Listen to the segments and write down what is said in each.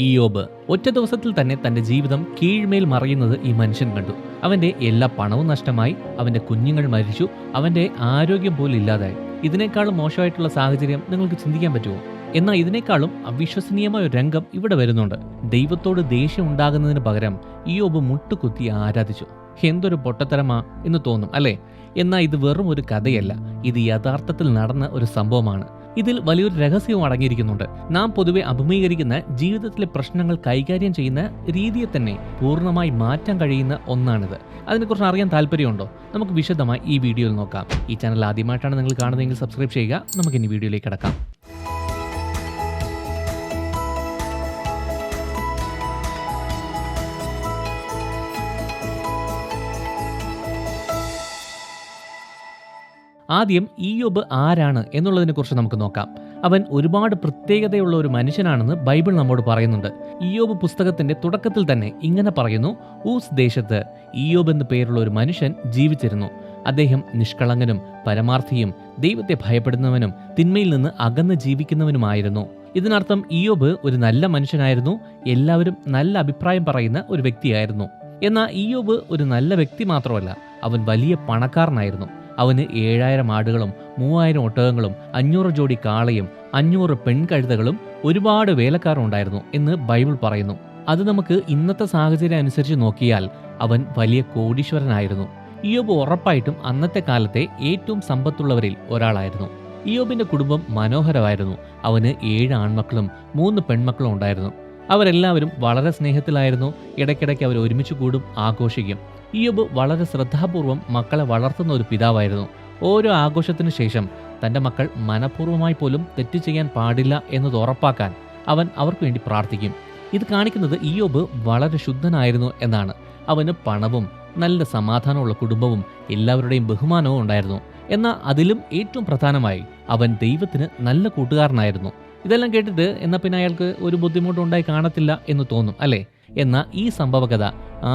ഇയ്യോബ് ഒറ്റ ദിവസത്തിൽ തന്നെ തന്റെ ജീവിതം കീഴ്മേൽ മറിയുന്നത് ഈ മനുഷ്യൻ കണ്ടു. അവന്റെ എല്ലാ പണവും നഷ്ടമായി, അവന്റെ കുഞ്ഞുങ്ങൾ മരിച്ചു, അവന്റെ ആരോഗ്യം പോലും ഇല്ലാതായി. ഇതിനേക്കാളും മോശമായിട്ടുള്ള സാഹചര്യം നിങ്ങൾക്ക് ചിന്തിക്കാൻ പറ്റുമോ? എന്നാൽ ഇതിനേക്കാളും അവിശ്വസനീയമായ ഒരു രംഗം ഇവിടെ വരുന്നുണ്ട്. ദൈവത്തോട് ദേഷ്യം ഉണ്ടാകുന്നതിന് പകരം ഇയ്യോബ് മുട്ടുകുത്തി ആരാധിച്ചു. എന്തൊരു പൊട്ടത്തരമാ എന്ന് തോന്നും അല്ലേ? എന്നാൽ ഇത് വെറും ഒരു കഥയല്ല, ഇത് യഥാർത്ഥത്തിൽ നടന്ന ഒരു സംഭവമാണ്. ഇതിൽ വലിയൊരു രഹസ്യവും അടങ്ങിയിരിക്കുന്നുണ്ട്. നാം പൊതുവെ അഭിമുഖീകരിക്കുന്ന ജീവിതത്തിലെ പ്രശ്നങ്ങൾ കൈകാര്യം ചെയ്യുന്ന രീതിയെ തന്നെ പൂർണ്ണമായി മാറ്റാൻ കഴിയുന്ന ഒന്നാണിത്. അതിനെക്കുറിച്ച് അറിയാൻ താല്പര്യമുണ്ടോ? നമുക്ക് വിശദമായി ഈ വീഡിയോയിൽ നോക്കാം. ഈ ചാനൽ ആദ്യമായിട്ടാണ് നിങ്ങൾ കാണുന്നതെങ്കിൽ സബ്സ്ക്രൈബ് ചെയ്യുക. നമുക്കിനി വീഡിയോയിലേക്ക് കടക്കാം. ആദ്യം ഇയ്യോബ് ആരാണ് എന്നുള്ളതിനെക്കുറിച്ച് നമുക്ക് നോക്കാം. അവൻ ഒരുപാട് പ്രത്യേകതയുള്ള ഒരു മനുഷ്യനാണെന്ന് ബൈബിൾ നമ്മോട് പറയുന്നുണ്ട്. ഇയ്യോബ് പുസ്തകത്തിന്റെ തുടക്കത്തിൽ തന്നെ ഇങ്ങനെ പറയുന്നു: ഊസ് ദേശത്ത് ഇയ്യോബ് എന്ന് പേരുള്ള ഒരു മനുഷ്യൻ ജീവിച്ചിരുന്നു. അദ്ദേഹം നിഷ്കളങ്കനും പരമാർത്ഥിയും ദൈവത്തെ ഭയപ്പെടുന്നവനും തിന്മയിൽ നിന്ന് അകന്ന് ജീവിക്കുന്നവനുമായിരുന്നു. ഇതിനർത്ഥം ഇയ്യോബ് ഒരു നല്ല മനുഷ്യനായിരുന്നു, എല്ലാവരും നല്ല അഭിപ്രായം പറയുന്ന ഒരു വ്യക്തിയായിരുന്നു. എന്നാൽ ഇയ്യോബ് ഒരു നല്ല വ്യക്തി മാത്രമല്ല, അവൻ വലിയ പണക്കാരനായിരുന്നു. അവന് 7000 ആടുകളും 3000 ഒട്ടകങ്ങളും 500 ജോഡി കാളയും 500 പെൺകഴുതകളും ഒരുപാട് വേലക്കാരും ഉണ്ടായിരുന്നു എന്ന് ബൈബിൾ പറയുന്നു. അത് നമുക്ക് ഇന്നത്തെ സാഹചര്യം അനുസരിച്ച് നോക്കിയാൽ അവൻ വലിയ കോടീശ്വരനായിരുന്നു. ഇയ്യോബ് ഉറപ്പായിട്ടും അന്നത്തെ കാലത്തെ ഏറ്റവും സമ്പത്തുള്ളവരിൽ ഒരാളായിരുന്നു. ഇയ്യോബിന്റെ കുടുംബം മനോഹരമായിരുന്നു. അവന് 7 ആൺമക്കളും 3 പെൺമക്കളും ഉണ്ടായിരുന്നു. അവരെല്ലാവരും വളരെ സ്നേഹത്തിലായിരുന്നു. ഇടയ്ക്കിടയ്ക്ക് അവർ ഒരുമിച്ച് കൂടും, ആഘോഷിക്കും. ഇയ്യോബ് വളരെ ശ്രദ്ധാപൂർവം മക്കളെ വളർത്തുന്ന ഒരു പിതാവായിരുന്നു. ഓരോ ആഘോഷത്തിനു ശേഷം തൻ്റെ മക്കൾ മനഃപൂർവ്വമായി പോലും തെറ്റ് ചെയ്യാൻ പാടില്ല എന്നത് ഉറപ്പാക്കാൻ അവൻ അവർക്ക് വേണ്ടി പ്രാർത്ഥിക്കും. ഇത് കാണിക്കുന്നത് ഇയ്യോബ് വളരെ ശുദ്ധനായിരുന്നു എന്നാണ്. അവന് പണവും നല്ല സമാധാനമുള്ള കുടുംബവും എല്ലാവരുടെയും ബഹുമാനവും ഉണ്ടായിരുന്നു. എന്നാൽ അതിലും ഏറ്റവും പ്രധാനമായി അവൻ ദൈവത്തിന് നല്ല കൂട്ടുകാരനായിരുന്നു. ഇതെല്ലാം കേട്ടിട്ട് എന്നാൽ പിന്നെ അയാൾക്ക് ഒരു ബുദ്ധിമുട്ടുണ്ടായി കാണത്തില്ല എന്ന് തോന്നും അല്ലേ? എന്നാൽ ഈ സംഭവകഥ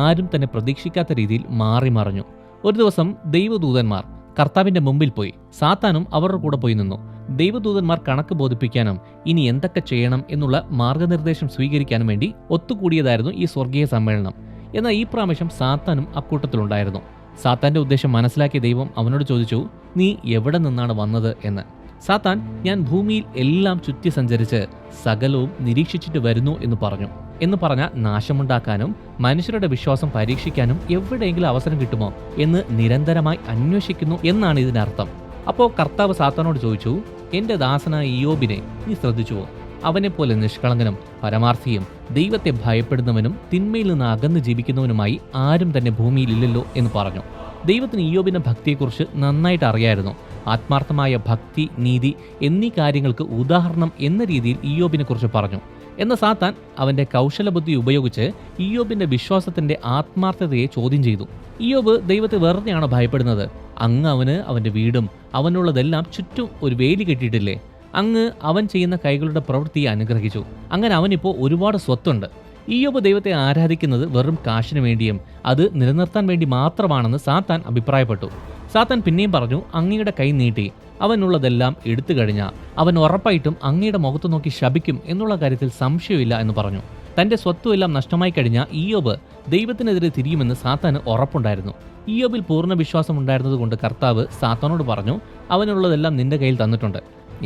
ആരും തന്നെ പ്രതീക്ഷിക്കാത്ത രീതിയിൽ മാറി മറിഞ്ഞു. ഒരു ദിവസം ദൈവദൂതന്മാർ കർത്താവിന്റെ മുമ്പിൽ പോയി. സാത്താനും അവരുടെ കൂടെ പോയി നിന്നു. ദൈവദൂതന്മാർ കണക്ക് ബോധിപ്പിക്കാനും ഇനി എന്തൊക്കെ ചെയ്യണം എന്നുള്ള മാർഗനിർദ്ദേശം സ്വീകരിക്കാനും വേണ്ടി ഒത്തുകൂടിയതായിരുന്നു ഈ സ്വർഗീയ സമ്മേളനം. എന്നാൽ ഈ പ്രാവശ്യം സാത്താനും അക്കൂട്ടത്തിലുണ്ടായിരുന്നു. സാത്താന്റെ ഉദ്ദേശം മനസ്സിലാക്കിയ ദൈവം അവനോട് ചോദിച്ചു: നീ എവിടെ നിന്നാണ് വന്നത് എന്ന്. സാത്താൻ: ഞാൻ ഭൂമിയിൽ എല്ലാം ചുറ്റി സഞ്ചരിച്ച് സകലവും നിരീക്ഷിച്ചിട്ട് വരുന്നു എന്ന് പറഞ്ഞു. എന്ന് പറഞ്ഞാൽ നാശമുണ്ടാക്കാനും മനുഷ്യരുടെ വിശ്വാസം പരീക്ഷിക്കാനും എവിടെയെങ്കിലും അവസരം കിട്ടുമോ എന്ന് നിരന്തരമായി അന്വേഷിക്കുന്നു എന്നാണ് ഇതിനർത്ഥം. അപ്പോൾ കർത്താവ് സാത്താനോട് ചോദിച്ചു: എന്റെ ദാസനായ ഇയ്യോബിനെ നീ ശ്രദ്ധിച്ചുവോ? അവനെപ്പോലെ നിഷ്കളങ്കനും പരമാർത്ഥിയും ദൈവത്തെ ഭയപ്പെടുന്നവനും തിന്മയിൽ നിന്ന് അകന്ന് ജീവിക്കുന്നവനുമായി ആരും തന്നെ ഭൂമിയിൽ ഇല്ലല്ലോ എന്ന് പറഞ്ഞു. ദൈവത്തിന് ഇയ്യോബിന്റെ ഭക്തിയെക്കുറിച്ച് നന്നായിട്ട് അറിയായിരുന്നു. ആത്മാർത്ഥമായ ഭക്തി, നീതി എന്നീ കാര്യങ്ങൾക്ക് ഉദാഹരണം എന്ന രീതിയിൽ ഇയ്യോബിനെ കുറിച്ച് പറഞ്ഞു. എന്നാൽ സാത്താൻ അവന്റെ കൗശലബുദ്ധി ഉപയോഗിച്ച് ഇയ്യോബിന്റെ വിശ്വാസത്തിന്റെ ആത്മാർത്ഥതയെ ചോദ്യം ചെയ്തു. ഇയ്യോബ് ദൈവത്തെ വെറുതെയാണോ ഭയപ്പെടുന്നത്? അങ്ങ് അവന് അവന്റെ വീടും അവനുള്ളതെല്ലാം ചുറ്റും ഒരു വേലി കെട്ടിയിട്ടില്ലേ? അങ്ങ് അവൻ ചെയ്യുന്ന കൈകളുടെ പ്രവൃത്തിയെ അനുഗ്രഹിച്ചു. അങ്ങനെ അവനിപ്പോൾ ഒരുപാട് സ്വത്തുണ്ട്. ഇയ്യോബ് ദൈവത്തെ ആരാധിക്കുന്നത് വെറും കാശിന് വേണ്ടിയും അത് നിലനിർത്താൻ വേണ്ടി മാത്രമാണെന്ന് സാത്താൻ അഭിപ്രായപ്പെട്ടു. സാത്താൻ പിന്നെയും പറഞ്ഞു: അങ്ങയുടെ കൈ നീട്ടി അവനുള്ളതെല്ലാം എടുത്തു കഴിഞ്ഞാൽ അവൻ ഉറപ്പായിട്ടും അങ്ങയുടെ മുഖത്ത് നോക്കി ശപിക്കും എന്നുള്ള കാര്യത്തിൽ സംശയമില്ല എന്ന് പറഞ്ഞു. തന്റെ സ്വത്തുമെല്ലാം നഷ്ടമായി കഴിഞ്ഞാൽ ഇയ്യോബ് ദൈവത്തിനെതിരെ തിരിയുമെന്ന് സാത്താന് ഉറപ്പുണ്ടായിരുന്നു. ഇയ്യോബിൽ പൂർണ്ണ വിശ്വാസം ഉണ്ടായിരുന്നതുകൊണ്ട് കർത്താവ് സാത്താനോട് പറഞ്ഞു: അവനുള്ളതെല്ലാം നിന്റെ കയ്യിൽ തന്നിട്ടുണ്ട്,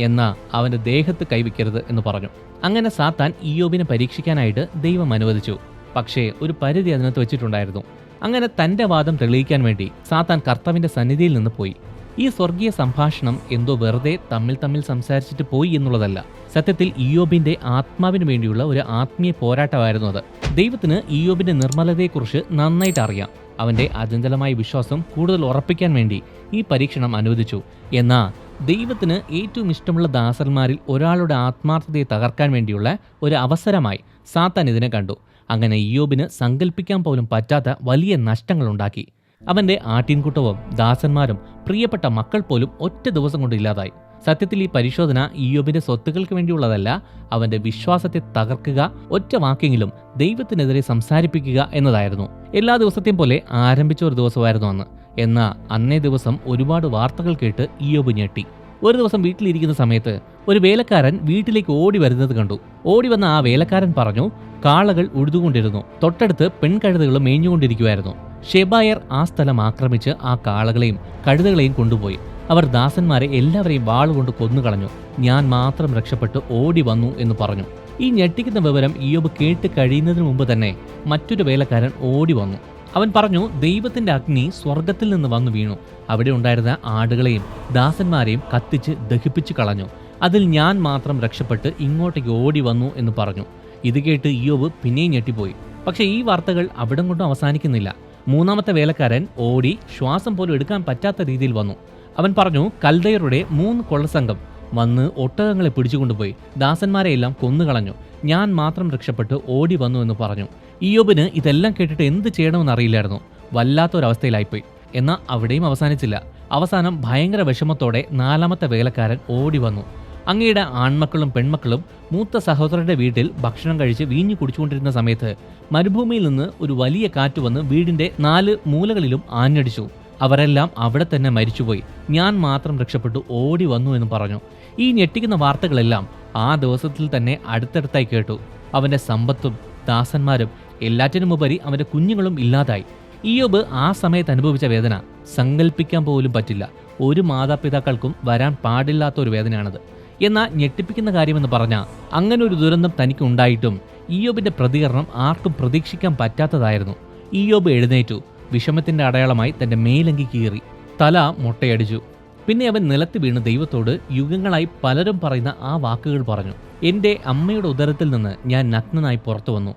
എന്നാ അവന്റെ ദേഹത്ത് കൈവയ്ക്കരുത് എന്ന് പറഞ്ഞു. അങ്ങനെ സാത്താൻ ഇയ്യോബിനെ പരീക്ഷിക്കാനായിട്ട് ദൈവം അനുവദിച്ചു. പക്ഷേ ഒരു പരിധി അതിനകത്ത് വെച്ചിട്ടുണ്ടായിരുന്നു. അങ്ങനെ തന്റെ വാദം തെളിയിക്കാൻ വേണ്ടി സാത്താൻ കർത്താവിന്റെ സന്നിധിയിൽ നിന്ന് പോയി. ഈ സ്വർഗീയ സംഭാഷണം എന്തോ വെറുതെ തമ്മിൽ സംസാരിച്ചിട്ട് പോയി എന്നുള്ളതല്ല. സത്യത്തിൽ ഇയ്യോബിന്റെ ആത്മാവിന് വേണ്ടിയുള്ള ഒരു ആത്മീയ പോരാട്ടമായിരുന്നു അത്. ദൈവത്തിന് ഇയ്യോബിന്റെ നിർമ്മലതയെക്കുറിച്ച് നന്നായിട്ട് അറിയാം. അവന്റെ അചഞ്ചലമായ വിശ്വാസം കൂടുതൽ ഉറപ്പിക്കാൻ വേണ്ടി ഈ പരീക്ഷണം അനുവദിച്ചു. എന്നാൽ ദൈവത്തിന് ഏറ്റവും ഇഷ്ടമുള്ള ദാസന്മാരിൽ ഒരാളുടെ ആത്മാർത്ഥതയെ തകർക്കാൻ വേണ്ടിയുള്ള ഒരു അവസരമായി സാത്താൻ ഇതിനെ കണ്ടു. അങ്ങനെ ഇയ്യോബിന് സങ്കല്പിക്കാൻ പോലും പറ്റാത്ത വലിയ നഷ്ടങ്ങളുണ്ടാക്കി. അവന്റെ ആട്ടിൻകൂട്ടവും ദാസന്മാരും പ്രിയപ്പെട്ട മക്കൾ പോലും ഒറ്റ ദിവസം കൊണ്ട് ഇല്ലാതായി. സത്യത്തിൽ ഈ പരിശോധന ഇയ്യോബിന്റെ സ്വത്തുക്കൾക്ക് വേണ്ടിയുള്ളതല്ല, അവന്റെ വിശ്വാസത്തെ തകർക്കുക, ഒറ്റ വാക്കെങ്കിലും ദൈവത്തിനെതിരെ സംസാരിപ്പിക്കുക എന്നതായിരുന്നു. എല്ലാ ദിവസത്തെയും പോലെ ആരംഭിച്ച ഒരു ദിവസമായിരുന്നു അന്ന്. എന്നാൽ അന്നേ ദിവസം ഒരുപാട് വാർത്തകൾ കേട്ട് ഇയ്യോബ് ഞെട്ടി. ഒരു ദിവസം വീട്ടിലിരിക്കുന്ന സമയത്ത് ഒരു വേലക്കാരൻ വീട്ടിലേക്ക് ഓടി വരുന്നത് കണ്ടു. ഓടി വന്ന ആ വേലക്കാരൻ പറഞ്ഞു, കാളകൾ ഉഴുതുകൊണ്ടിരുന്നു. തൊട്ടടുത്ത് പെൺകഴുതകൾ മേഞ്ഞുകൊണ്ടിരിക്കുമായിരുന്നു. ഷെബായർ ആ സ്ഥലം ആക്രമിച്ച് ആ കാളകളെയും കഴുതകളെയും കൊണ്ടുപോയി. അവർ ദാസന്മാരെ എല്ലാവരെയും വാളുകൊണ്ട് കൊന്നുകളഞ്ഞു. ഞാൻ മാത്രം രക്ഷപ്പെട്ട് ഓടി വന്നു എന്ന് പറഞ്ഞു. ഈ ഞെട്ടിക്കുന്ന വിവരം ഇയ്യോബ് കേട്ട് കഴിയുന്നതിന് മുമ്പ് തന്നെ മറ്റൊരു വേലക്കാരൻ ഓടി വന്നു. അവൻ പറഞ്ഞു, ദൈവത്തിന്റെ അഗ്നി സ്വർഗത്തിൽ നിന്ന് വന്നു വീണു. അവിടെ ഉണ്ടായിരുന്ന ആടുകളെയും ദാസന്മാരെയും കത്തിച്ച് ദഹിപ്പിച്ചു കളഞ്ഞു. അതിൽ ഞാൻ മാത്രം രക്ഷപ്പെട്ട് ഇങ്ങോട്ടേക്ക് ഓടി വന്നു എന്ന് പറഞ്ഞു. ഇത് കേട്ട് ഇയ്യോബ് പിന്നെയും ഞെട്ടിപ്പോയി. പക്ഷേ ഈ വാർത്തകൾ അവിടം കൊണ്ടും അവസാനിക്കുന്നില്ല. മൂന്നാമത്തെ വേലക്കാരൻ ഓടി ശ്വാസം പോലും എടുക്കാൻ പറ്റാത്ത രീതിയിൽ വന്നു. അവൻ പറഞ്ഞു, കൽദയരുടെ 3 കൊള്ളസംഘം വന്ന് ഒട്ടകങ്ങളെ പിടിച്ചുകൊണ്ടുപോയി ദാസന്മാരെ എല്ലാം കൊന്നുകളഞ്ഞു. ഞാൻ മാത്രം രക്ഷപ്പെട്ട് ഓടി വന്നു എന്ന് പറഞ്ഞു. ഇയ്യോബിന് ഇതെല്ലാം കേട്ടിട്ട് എന്ത് ചെയ്യണമെന്ന് അറിയില്ലായിരുന്നു. വല്ലാത്തൊരവസ്ഥയിലായിപ്പോയി. എന്നാൽ അവിടെയും അവസാനിച്ചില്ല. അവസാനം ഭയങ്കര വിഷമത്തോടെ 4ാമത്തെ വേലക്കാരൻ ഓടി വന്നു. അങ്ങയുടെ ആൺമക്കളും പെൺമക്കളും മൂത്ത സഹോദരന്റെ വീട്ടിൽ ഭക്ഷണം കഴിച്ച് വീഞ്ഞു കുടിച്ചുകൊണ്ടിരുന്ന സമയത്ത് മരുഭൂമിയിൽ നിന്ന് ഒരു വലിയ കാറ്റ് വന്ന് വീടിന്റെ 4 മൂലകളിലും ആഞ്ഞടിച്ചു. അവരെല്ലാം അവിടെ തന്നെ മരിച്ചുപോയി. ഞാൻ മാത്രം രക്ഷപ്പെട്ടു ഓടി വന്നു എന്ന് പറഞ്ഞു. ഈ ഞെട്ടിക്കുന്ന വാർത്തകളെല്ലാം ആ ദിവസത്തിൽ തന്നെ അടുത്തടുത്തായി കേട്ടു. അവന്റെ സമ്പത്തും ദാസന്മാരും എല്ലാറ്റിനുമുപരി അവന്റെ കുഞ്ഞുങ്ങളും ഇല്ലാതായി. ഇയ്യോബ് ആ സമയത്ത് അനുഭവിച്ച വേദന സങ്കല്പിക്കാൻ പോലും പറ്റില്ല. ഒരു മാതാപിതാക്കൾക്കും വരാൻ പാടില്ലാത്ത ഒരു വേദനയാണത്. എന്നാൽ ഞെട്ടിപ്പിക്കുന്ന കാര്യമെന്ന് പറഞ്ഞാൽ അങ്ങനെ ഒരു ദുരന്തം തനിക്ക് ഉണ്ടായിട്ടും ഇയ്യോബിന്റെ പ്രതികരണം ആർക്കും പ്രതീക്ഷിക്കാൻ പറ്റാത്തതായിരുന്നു. ഇയ്യോബ് എഴുന്നേറ്റു. വിഷമത്തിന്റെ അടയാളമായി തന്റെ മേലങ്കി കീറി തല മൊട്ടയടിച്ചു. പിന്നെ അവൻ നിലത്ത് വീണ് ദൈവത്തോട് യുഗങ്ങളായി പലരും പറയുന്ന ആ വാക്കുകൾ പറഞ്ഞു. എൻ്റെ അമ്മയുടെ ഉദരത്തിൽ നിന്ന് ഞാൻ നഗ്നനായി പുറത്തു വന്നു.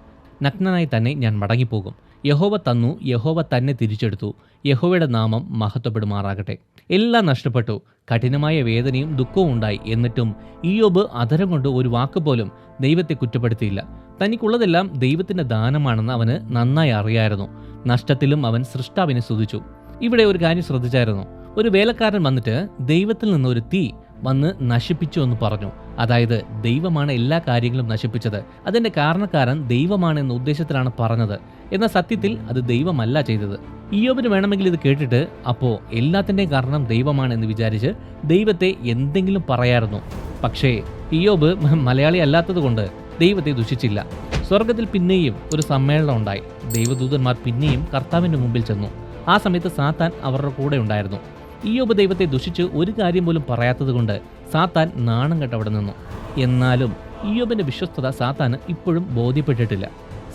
നഗ്നനായി തന്നെ ഞാൻ മടങ്ങിപ്പോകും. യഹോവ തന്നു, യഹോവ തന്നെ തിരിച്ചെടുത്തു. യഹോവയുടെ നാമം മഹത്വപ്പെടുമാറാകട്ടെ. എല്ലാം നഷ്ടപ്പെട്ടു. കഠിനമായ വേദനയും ദുഃഖവും ഉണ്ടായി. എന്നിട്ടും ഇയ്യോബ് അധരം കൊണ്ട് ഒരു വാക്കുപോലും ദൈവത്തെ കുറ്റപ്പെടുത്തിയില്ല. തനിക്കുള്ളതെല്ലാം ദൈവത്തിന്റെ ദാനമാണെന്ന് അവന് നന്നായി അറിയായിരുന്നു. നഷ്ടത്തിലും അവൻ സൃഷ്ടാവിനെ സ്തുതിച്ചു. ഇവിടെ ഒരു കാര്യം ശ്രദ്ധിച്ചായിരുന്നു. ഒരു വേലക്കാരൻ വന്നിട്ട് ദൈവത്തിൽ നിന്ന് ഒരു തീ വന്ന് നശിപ്പിച്ചു എന്ന് പറഞ്ഞു. അതായത് ദൈവമാണ് എല്ലാ കാര്യങ്ങളും നശിപ്പിച്ചത്. അതിന്റെ കാരണക്കാരൻ ദൈവമാണ് എന്ന ഉദ്ദേശത്തിലാണ് പറഞ്ഞത്. എന്നാൽ സത്യത്തിൽ അത് ദൈവമല്ല ചെയ്തത്. ഇയ്യോബിന് വേണമെങ്കിൽ ഇത് കേട്ടിട്ട് അപ്പോൾ എല്ലാത്തിൻ്റെയും കാരണം ദൈവമാണ് എന്ന് വിചാരിച്ച് ദൈവത്തെ എന്തെങ്കിലും പറയായിരുന്നു. പക്ഷേ ഇയ്യോബ് മലയാളി അല്ലാത്തത് കൊണ്ട് ദൈവത്തെ ദുഷിച്ചില്ല. സ്വർഗത്തിൽ പിന്നെയും ഒരു സമ്മേളനം ഉണ്ടായി. ദൈവദൂതന്മാർ പിന്നെയും കർത്താവിന്റെ മുമ്പിൽ ചെന്നു. ആ സമയത്ത് സാത്താൻ അവരുടെ കൂടെ ഉണ്ടായിരുന്നു. ഇയ്യോബ് ദൈവത്തെ ദുഷിച്ച് ഒരു കാര്യം പോലും പറയാത്തത് കൊണ്ട് സാത്താൻ നാണം കെട്ട് അവിടെ നിന്നു. എന്നാലും ഇയ്യോബിന്റെ വിശ്വസ്തത സാത്താന് ഇപ്പോഴും ബോധ്യപ്പെട്ടിട്ടില്ല.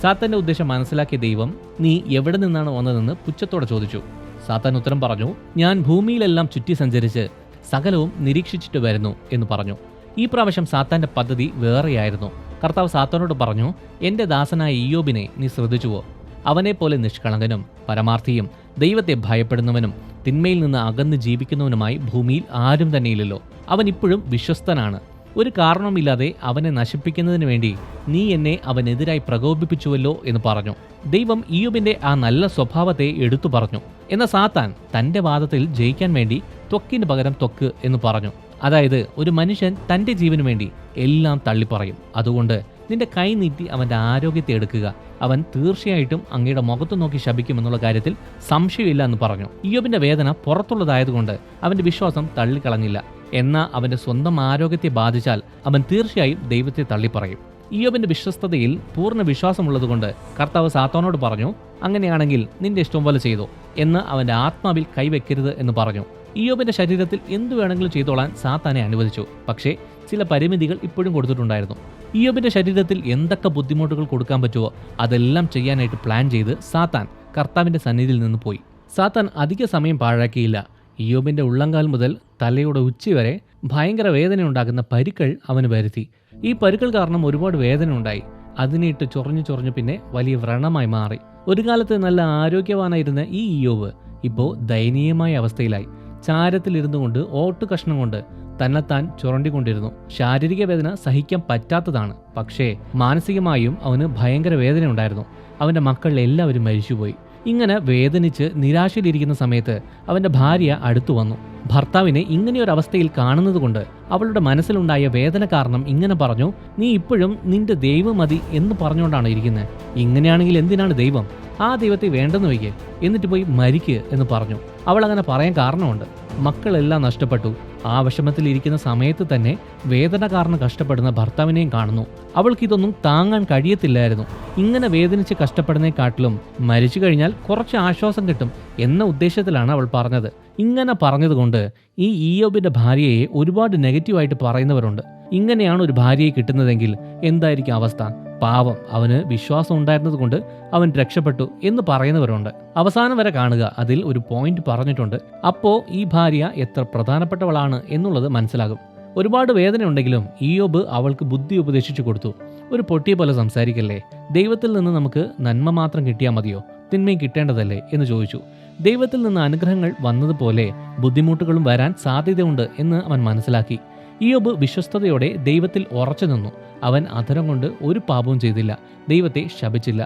സാത്താന്റെ ഉദ്ദേശം മനസ്സിലാക്കിയ ദൈവം, നീ എവിടെ നിന്നാണ് വന്നതെന്ന് പുച്ഛത്തോടെ ചോദിച്ചു. സാത്താൻ ഉത്തരം പറഞ്ഞു, ഞാൻ ഭൂമിയിലെല്ലാം ചുറ്റി സഞ്ചരിച്ച് സകലവും നിരീക്ഷിച്ചിട്ട് വരുന്നു എന്ന് പറഞ്ഞു. ഈ പ്രാവശ്യം സാത്താന്റെ പദ്ധതി വേറെയായിരുന്നു. കർത്താവ് സാത്താനോട് പറഞ്ഞു, എൻ്റെ ദാസനായ ഇയ്യോബിനെ നീ ശ്രദ്ധിച്ചുവോ? അവനെപ്പോലെ നിഷ്കളങ്കനും പരമാർത്ഥിയും ദൈവത്തെ ഭയപ്പെടുന്നവനും തിന്മയിൽ നിന്ന് അകന്ന് ജീവിക്കുന്നവനുമായി ഭൂമിയിൽ ആരും തന്നെയില്ലല്ലോ. അവൻ ഇപ്പോഴും വിശ്വസ്തനാണ്. ഒരു കാരണവുമില്ലാതെ അവനെ നശിപ്പിക്കുന്നതിന് വേണ്ടി നീ എന്നെ അവനെതിരായി പ്രകോപിപ്പിച്ചുവല്ലോ എന്ന് പറഞ്ഞു. ദൈവം ഇയ്യോബിന്റെ ആ നല്ല സ്വഭാവത്തെ എടുത്തു പറഞ്ഞു. എന്നാൽ സാത്താൻ തന്റെ വാദത്തിൽ ജയിക്കാൻ വേണ്ടി ത്വക്കിന് പകരം ത്വക്ക് എന്ന് പറഞ്ഞു. അതായത് ഒരു മനുഷ്യൻ തന്റെ ജീവന് വേണ്ടി എല്ലാം തള്ളിപ്പറയും. അതുകൊണ്ട് നിന്റെ കൈ നീട്ടി അവന്റെ ആരോഗ്യത്തെ എടുക്കുക. അവൻ തീർച്ചയായിട്ടും അങ്ങയുടെ മുഖത്ത് നോക്കി ശപിക്കുമെന്നുള്ള കാര്യത്തിൽ സംശയമില്ല എന്ന് പറഞ്ഞു. ഇയ്യോബിന്റെ വേദന പുറത്തുള്ളതായതുകൊണ്ട് അവന്റെ വിശ്വാസം തള്ളിക്കളഞ്ഞില്ല. എന്നാൽ അവന്റെ സ്വന്തം ആരോഗ്യത്തെ ബാധിച്ചാൽ അവൻ തീർച്ചയായും ദൈവത്തെ തള്ളിപ്പറയും. ഇയ്യോബിന്റെ വിശ്വസ്തതയിൽ പൂർണ്ണ വിശ്വാസമുള്ളതുകൊണ്ട് കർത്താവ് സാത്താനോട് പറഞ്ഞു, അങ്ങനെയാണെങ്കിൽ നിന്റെ ഇഷ്ടം പോലെ ചെയ്തോ എന്ന് അവന്റെ ആത്മാവിൽ കൈവെക്കരുത് എന്ന് പറഞ്ഞു. ഇയ്യോബിന്റെ ശരീരത്തിൽ എന്തു വേണമെങ്കിലും ചെയ്തോളാൻ സാത്താനെ അനുവദിച്ചു. പക്ഷേ ചില പരിമിതികൾ ഇപ്പോഴും കൊടുത്തിട്ടുണ്ടായിരുന്നു. ഇയ്യോബിന്റെ ശരീരത്തിൽ എന്തൊക്കെ ബുദ്ധിമുട്ടുകൾ കൊടുക്കാൻ പറ്റുമോ അതെല്ലാം ചെയ്യാനായിട്ട് പ്ലാൻ ചെയ്ത് സാത്താൻ കർത്താവിന്റെ സന്നിധിയിൽ നിന്ന് പോയി. സാത്താൻ അധിക സമയം പാഴാക്കിയില്ല. ഇയ്യോബിന്റെ ഉള്ളങ്കാൽ മുതൽ തലയുടെ ഉച്ചി വരെ ഭയങ്കര വേദന ഉണ്ടാകുന്ന പരുക്കൾ അവന് വരുത്തി. ഈ പരുക്കൾ കാരണം ഒരുപാട് വേദന ഉണ്ടായി. അതിനിട്ട് ചൊറിഞ്ഞു പിന്നെ വലിയ വ്രണമായി മാറി. ഒരു കാലത്ത് നല്ല ആരോഗ്യവാനായിരുന്ന ഈ ഇയ്യോബ് ഇപ്പോൾ ദയനീയമായ അവസ്ഥയിലായി. ചാരത്തിലിരുന്നു കൊണ്ട് ഓട്ടുകഷ്ണം കൊണ്ട് തന്നെത്താൻ ചുരണ്ടിക്കൊണ്ടിരുന്നു. ശാരീരിക വേദന സഹിക്കാൻ പറ്റാത്തതാണ്. പക്ഷേ മാനസികമായും അവന് ഭയങ്കര വേദന ഉണ്ടായിരുന്നു. അവന്റെ മക്കൾ എല്ലാവരും മരിച്ചുപോയി. ഇങ്ങനെ വേദനിച്ച് നിരാശയിലിരിക്കുന്ന സമയത്ത് അവന്റെ ഭാര്യ അടുത്തു വന്നു. ഭർത്താവിനെ ഇങ്ങനെയൊരവസ്ഥയിൽ കാണുന്നത് കൊണ്ട് അവളുടെ മനസ്സിലുണ്ടായ വേദന കാരണം ഇങ്ങനെ പറഞ്ഞു, നീ ഇപ്പോഴും നിന്റെ ദൈവം മതി എന്ന് പറഞ്ഞുകൊണ്ടാണ് ഇരിക്കുന്നത്. ഇങ്ങനെയാണെങ്കിൽ എന്തിനാണ് ദൈവം? ആ ദൈവത്തെ വേണ്ടെന്ന് വയ്ക്ക്, എന്നിട്ട് പോയി മരിക്ക് എന്ന് പറഞ്ഞു. അവൾ അങ്ങനെ പറയാൻ കാരണമുണ്ട്. മക്കളെല്ലാം നഷ്ടപ്പെട്ടു. ആ വിഷമത്തിലിരിക്കുന്ന സമയത്ത് തന്നെ വേദന കാരണം കഷ്ടപ്പെടുന്ന ഭർത്താവിനെയും കാണുന്നു. അവൾക്കിതൊന്നും താങ്ങാൻ കഴിയത്തില്ലായിരുന്നു. ഇങ്ങനെ വേദനിച്ച് കഷ്ടപ്പെടുന്നതിനെക്കാട്ടിലും മരിച്ചു കഴിഞ്ഞാൽ കുറച്ച് ആശ്വാസം കിട്ടും എന്ന ഉദ്ദേശത്തിലാണ് അവൾ പറഞ്ഞത്. ഇങ്ങനെ പറഞ്ഞതുകൊണ്ട് ഈ ഇയ്യോബിന്റെ ഭാര്യയെ ഒരുപാട് നെഗറ്റീവായിട്ട് പറയുന്നവരുണ്ട്. ഇങ്ങനെയാണ് ഒരു ഭാര്യയെ കിട്ടുന്നതെങ്കിൽ എന്തായിരിക്കും അവസ്ഥ? പാവം, അവന് വിശ്വാസം ഉണ്ടായിരുന്നത് കൊണ്ട് അവൻ രക്ഷപ്പെട്ടു എന്ന് പറയുന്നവരുണ്ട്. അവസാനം വരെ കാണുക, അതിൽ ഒരു പോയിന്റ് പറഞ്ഞിട്ടുണ്ട്. അപ്പോൾ ഈ ഭാര്യ എത്ര പ്രധാനപ്പെട്ടവളാണ് എന്നുള്ളത് മനസ്സിലാകും. ഒരുപാട് വേദന ഉണ്ടെങ്കിലും ഇയ്യോബ് അവൾക്ക് ബുദ്ധി ഉപദേശിച്ചു കൊടുത്തു. ഒരു പൊട്ടിയെ പോലെ സംസാരിക്കല്ലേ, ദൈവത്തിൽ നിന്ന് നമുക്ക് നന്മ മാത്രം കിട്ടിയാൽ മതിയോ, തിന്മയും കിട്ടേണ്ടതല്ലേ എന്ന് ചോദിച്ചു. ദൈവത്തിൽ നിന്ന് അനുഗ്രഹങ്ങൾ വന്നതുപോലെ ബുദ്ധിമുട്ടുകളും വരാൻ സാധ്യതയുണ്ട് എന്ന് അവൻ മനസ്സിലാക്കി. ഇയ്യോബ് വിശ്വസ്തയോടെ ദൈവത്തിൽ ഉറച്ചു നിന്നു. അവൻ അധരം കൊണ്ട് ഒരു പാപവും ചെയ്തില്ല, ദൈവത്തെ ശപിച്ചില്ല.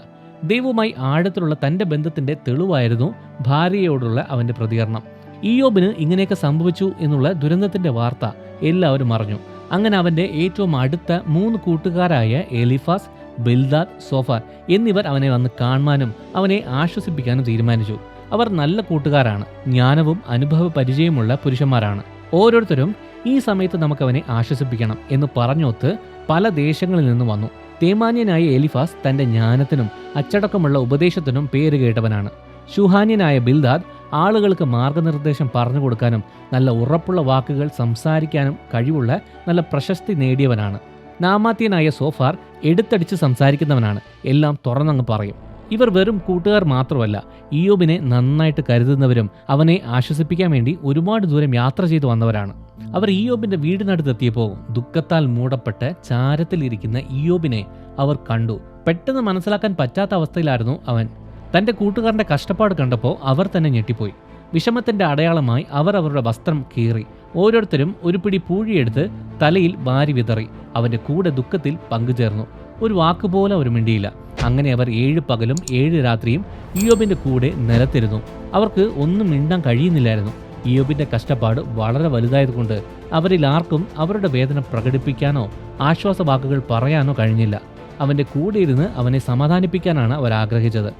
ദൈവവുമായി ആഴത്തിലുള്ള തൻ്റെ ബന്ധത്തിൻ്റെ തെളിവായിരുന്നു ഭാര്യയോടുള്ള അവൻ്റെ പ്രതികരണം. ഇയ്യോബിന് ഇങ്ങനെയൊക്കെ സംഭവിച്ചു എന്നുള്ള ദുരന്തത്തിൻ്റെ വാർത്ത എല്ലാവരും അറിഞ്ഞു. അങ്ങനെ അവൻ്റെ ഏറ്റവും അടുത്ത 3 കൂട്ടുകാരായ എലീഫാസ്, ബിൽദാദ്, സോഫാർ എന്നിവർ അവനെ വന്ന് കാണുവാനും അവനെ ആശ്വസിപ്പിക്കാനും തീരുമാനിച്ചു. അവർ നല്ല കൂട്ടുകാരാണ്, ജ്ഞാനവും അനുഭവ പരിചയമുള്ള പുരുഷന്മാരാണ്. ഓരോരുത്തരും ഈ സമയത്ത് നമുക്കവനെ ആശ്വസിപ്പിക്കണം എന്ന് പറഞ്ഞൊത്ത് പല ദേശങ്ങളിൽ നിന്ന് വന്നു. തേമാന്യനായ എലിഫാസ് തൻ്റെ ജ്ഞാനത്തിനും അച്ചടക്കമുള്ള ഉപദേശത്തിനും പേര് കേട്ടവനാണ്. ശുഹാന്യനായ ബിൽദാദ് ആളുകൾക്ക് മാർഗനിർദ്ദേശം പറഞ്ഞു കൊടുക്കാനും നല്ല ഉറപ്പുള്ള വാക്കുകൾ സംസാരിക്കാനും കഴിവുള്ള നല്ല പ്രശസ്തി നേടിയവനാണ്. നാമാത്യനായ സോഫാർ എടുത്തടിച്ച് സംസാരിക്കുന്നവനാണ്, എല്ലാം തുറന്നങ്ങ് പറയും. ഇവർ വെറും കൂട്ടുകാർ മാത്രമല്ല, ഇയ്യോബിനെ നന്നായിട്ട് കരുതുന്നവരും അവനെ ആശ്വസിപ്പിക്കാൻ വേണ്ടി ഒരുപാട് ദൂരം യാത്ര ചെയ്തു വന്നവരാണ്. അവർ ഇയ്യോബിന്റെ വീടിനടുത്തെത്തിയപ്പോൾ ദുഃഖത്താൽ മൂടപ്പെട്ട് ചാരത്തിലിരിക്കുന്ന ഇയ്യോബിനെ അവർ കണ്ടു. പെട്ടെന്ന് മനസ്സിലാക്കാൻ പറ്റാത്ത അവസ്ഥയിലായിരുന്നു അവൻ. തൻ്റെ കൂട്ടുകാരൻ്റെ കഷ്ടപ്പാട് കണ്ടപ്പോൾ അവർ തന്നെ ഞെട്ടിപ്പോയി. വിഷമത്തിൻ്റെ അടയാളമായി അവർ അവരുടെ വസ്ത്രം കീറി. ഓരോരുത്തരും ഒരു പിടി പൂഴിയെടുത്ത് തലയിൽ വാരി വിതറി. അവൻ്റെ കൂടെ ദുഃഖത്തിൽ പങ്കുചേർന്നു. ഒരു വാക്കുപോലെ അവർ മിണ്ടിയില്ല. അങ്ങനെ അവർ 7 പകലും 7 രാത്രിയും ഇയ്യോബിന്റെ കൂടെ നിലത്തിരുന്നു. അവർക്ക് ഒന്നും മിണ്ടാൻ കഴിയുന്നില്ലായിരുന്നു. ഇയ്യോബിന്റെ കഷ്ടപ്പാട് വളരെ വലുതായതുകൊണ്ട് അവരിൽ ആർക്കും അവരുടെ വേദന പ്രകടിപ്പിക്കാനോ ആശ്വാസവാക്കുകൾ പറയാനോ കഴിഞ്ഞില്ല. അവന്റെ കൂടെ ഇരുന്ന് അവനെ സമാധാനിപ്പിക്കാനാണ് അവർ ആഗ്രഹിച്ചത്.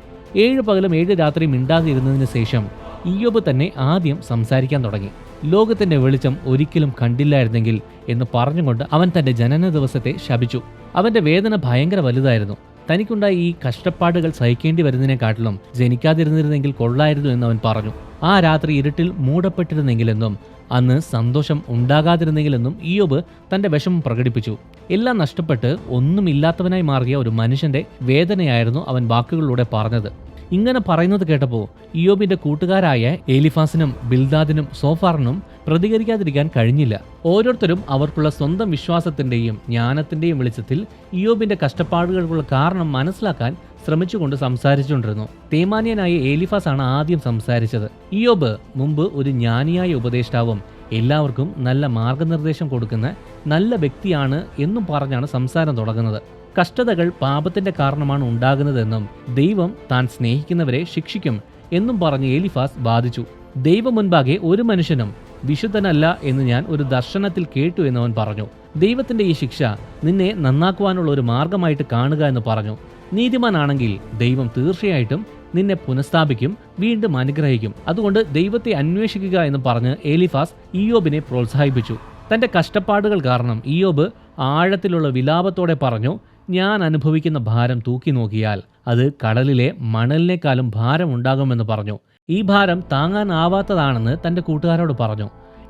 7 പകലും 7 രാത്രിയും മിണ്ടാതെ ഇരുന്നതിന് ശേഷം ഇയ്യോബ് തന്നെ ആദ്യം സംസാരിക്കാൻ തുടങ്ങി. ലോകത്തിന്റെ വെളിച്ചം ഒരിക്കലും കണ്ടില്ലായിരുന്നെങ്കിൽ എന്ന് പറഞ്ഞുകൊണ്ട് അവൻ തന്റെ ജനന ദിവസത്തെ ശപിച്ചു. അവന്റെ വേദന ഭയങ്കര വലുതായിരുന്നു. തനിക്കുണ്ടായ ഈ കഷ്ടപ്പാടുകൾ സഹിക്കേണ്ടി വരുന്നതിനെക്കാട്ടിലും ജനിക്കാതിരുന്നിരുന്നെങ്കിൽ കൊള്ളായിരുന്നു എന്ന് അവൻ പറഞ്ഞു. ആ രാത്രി ഇരുട്ടിൽ മൂടപ്പെട്ടിരുന്നെങ്കിലെന്നും അന്ന് സന്തോഷം ഉണ്ടാകാതിരുന്നെങ്കിലെന്നും ഇയ്യോബ് തന്റെ വിഷമം പ്രകടിപ്പിച്ചു. എല്ലാം നഷ്ടപ്പെട്ട് ഒന്നുമില്ലാത്തവനായി മാറിയ ഒരു മനുഷ്യന്റെ വേദനയായിരുന്നു അവൻ വാക്കുകളിലൂടെ പറഞ്ഞത്. ഇങ്ങനെ പറയുന്നത് കേട്ടപ്പോൾ ഇയ്യോബിന്റെ കൂട്ടുകാരായ എലിഫാസിനും ബിൽദാദിനും സോഫാറിനും പ്രതികരിക്കാതിരിക്കാൻ കഴിഞ്ഞില്ല. ഓരോരുത്തരും അവർക്കുള്ള സ്വന്തം വിശ്വാസത്തിന്റെയും ജ്ഞാനത്തിന്റെയും വെളിച്ചത്തിൽ ഇയ്യോബിന്റെ കഷ്ടപ്പാടുകൾക്കുള്ള കാരണം മനസ്സിലാക്കാൻ ശ്രമിച്ചുകൊണ്ട് സംസാരിച്ചുകൊണ്ടിരുന്നു. തേമാന്യനായ എലിഫാസ് ആണ് ആദ്യം സംസാരിച്ചത്. ഇയ്യോബ് മുമ്പ് ഒരു ജ്ഞാനിയായ ഉപദേഷ്ടാവും എല്ലാവർക്കും നല്ല മാർഗനിർദ്ദേശം കൊടുക്കുന്ന നല്ല വ്യക്തിയാണ് എന്നും പറഞ്ഞാണ് സംസാരം തുടങ്ങുന്നത്. കഷ്ടതകൾ പാപത്തിന്റെ കാരണമാണ് ഉണ്ടാകുന്നതെന്നും ദൈവം താൻ സ്നേഹിക്കുന്നവരെ ശിക്ഷിക്കും എന്നും പറഞ്ഞ് എലിഫാസ് വാദിച്ചു. ദൈവം മുൻപാകെ ഒരു മനുഷ്യനും വിശുദ്ധനല്ല എന്ന് ഞാൻ ഒരു ദർശനത്തിൽ കേട്ടു എന്നവൻ പറഞ്ഞു. ദൈവത്തിന്റെ ഈ ശിക്ഷ നിന്നെ നന്നാക്കുവാനുള്ള ഒരു മാർഗമായിട്ട് കാണുക എന്ന് പറഞ്ഞു. നീതിമാനാണെങ്കിൽ ദൈവം തീർച്ചയായിട്ടും നിന്നെ പുനഃസ്ഥാപിക്കും, വീണ്ടും അനുഗ്രഹിക്കും. അതുകൊണ്ട് ദൈവത്തെ അന്വേഷിക്കുക എന്ന് പറഞ്ഞ് എലിഫാസ് ഇയ്യോബിനെ പ്രോത്സാഹിപ്പിച്ചു. തന്റെ കഷ്ടപ്പാടുകൾ കാരണം ഇയ്യോബ് ആഴത്തിലുള്ള വിലാപത്തോടെ പറഞ്ഞു, ഞാൻ അനുഭവിക്കുന്ന ഭാരം തൂക്കി നോക്കിയാൽ അത് കടലിലെ മണലിനേക്കാളും ഭാരം ഉണ്ടാകുമെന്ന് പറഞ്ഞു. ഈ ഭാരം താങ്ങാനാവാത്തതാണെന്ന് തൻ്റെ കൂട്ടുകാരോട് പറഞ്ഞു.